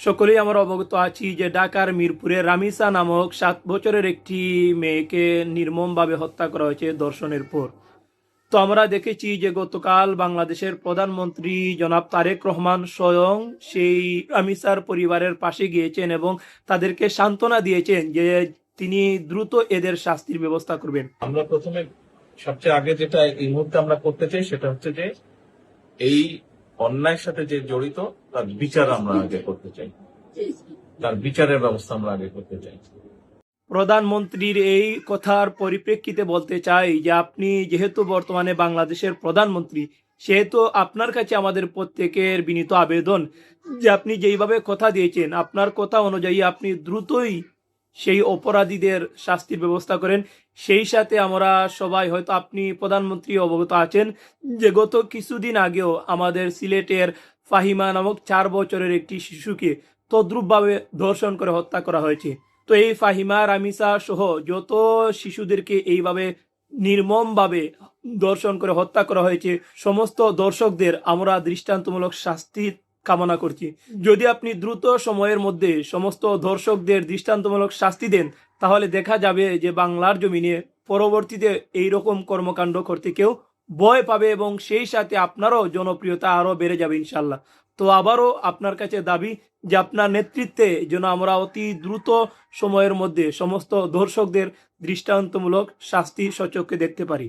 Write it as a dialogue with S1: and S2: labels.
S1: সকলেই আমরা অবগত আছি যে ঢাকার মিরপুরে রামিসা নামক 7 বছরের একটি মেয়েকে নির্মমভাবে হত্যা করা হয়েছে ধর্ষণের পর। তো আমরা দেখেছি যে গতকাল বাংলাদেশের প্রধানমন্ত্রী জনাব তারেক রহমান স্বয়ং সেই রামিসার পরিবারের পাশে গিয়েছেন এবং তাদেরকে সান্ত্বনা দিয়েছেন যে তিনি দ্রুত এদের শাস্তির ব্যবস্থা করবেন।
S2: আমরা প্রথমে সবচেয়ে আগে যেটা এই মুহূর্তে আমরা করতে চাই সেটা হচ্ছে যে এই অন্যায়ের সাথে যে জড়িত তার বিচার আমরা আগে করতে চাই, তার বিচারের ব্যবস্থা আমরা আগে করতে চাই।
S1: প্রধানমন্ত্রীর এই কথার পরিপ্রেক্ষিতে বলতে চাই যে আপনি যেহেতু বর্তমানে বাংলাদেশের প্রধানমন্ত্রী, সেহেতু আপনার কাছে আমাদের প্রত্যেকের বিনীত আবেদন যে আপনি যেইভাবে কথা দিয়েছেন আপনার কথা অনুযায়ী আপনি দ্রুতই সেই অপরাধীদের শাস্তির ব্যবস্থা করেন। সেই সাথে আমরা সবাই, হয়তো আপনি প্রধানমন্ত্রী অবগত আছেন যে গত কিছুদিন আগেও আমাদের সিলেটের ফাহিমা নামক 4 বছরের একটি শিশুকে তদ্রূপভাবে ধর্ষণ করে হত্যা করা হয়েছে। তো এই ফাহিমা, রামিসা সহ যত শিশুদেরকে এইভাবে নির্মমভাবে ধর্ষণ করে হত্যা করা হয়েছে, সমস্ত দর্শকদের আমরা দৃষ্টান্তমূলক শাস্তি কামনা করছি। যদি আপনি দ্রুত সময়ের মধ্যে সমস্ত দর্শকদের দৃষ্টান্তমূলক শাস্তি দেন, তাহলে দেখা যাবে যে বাংলার জমিনে পরবর্তীতে এইরকম কর্মকাণ্ড করতে কেউ ভয় পাবে এবং সেই সাথে আপনারও জনপ্রিয়তা আরও বেড়ে যাবে ইনশাল্লাহ। তো আবারও আপনার কাছে দাবি যে আপনার নেতৃত্বে যেন আমরা অতি দ্রুত সময়ের মধ্যে সমস্ত দর্শকদের দৃষ্টান্তমূলক শাস্তি সচক্ষে দেখতে পারি।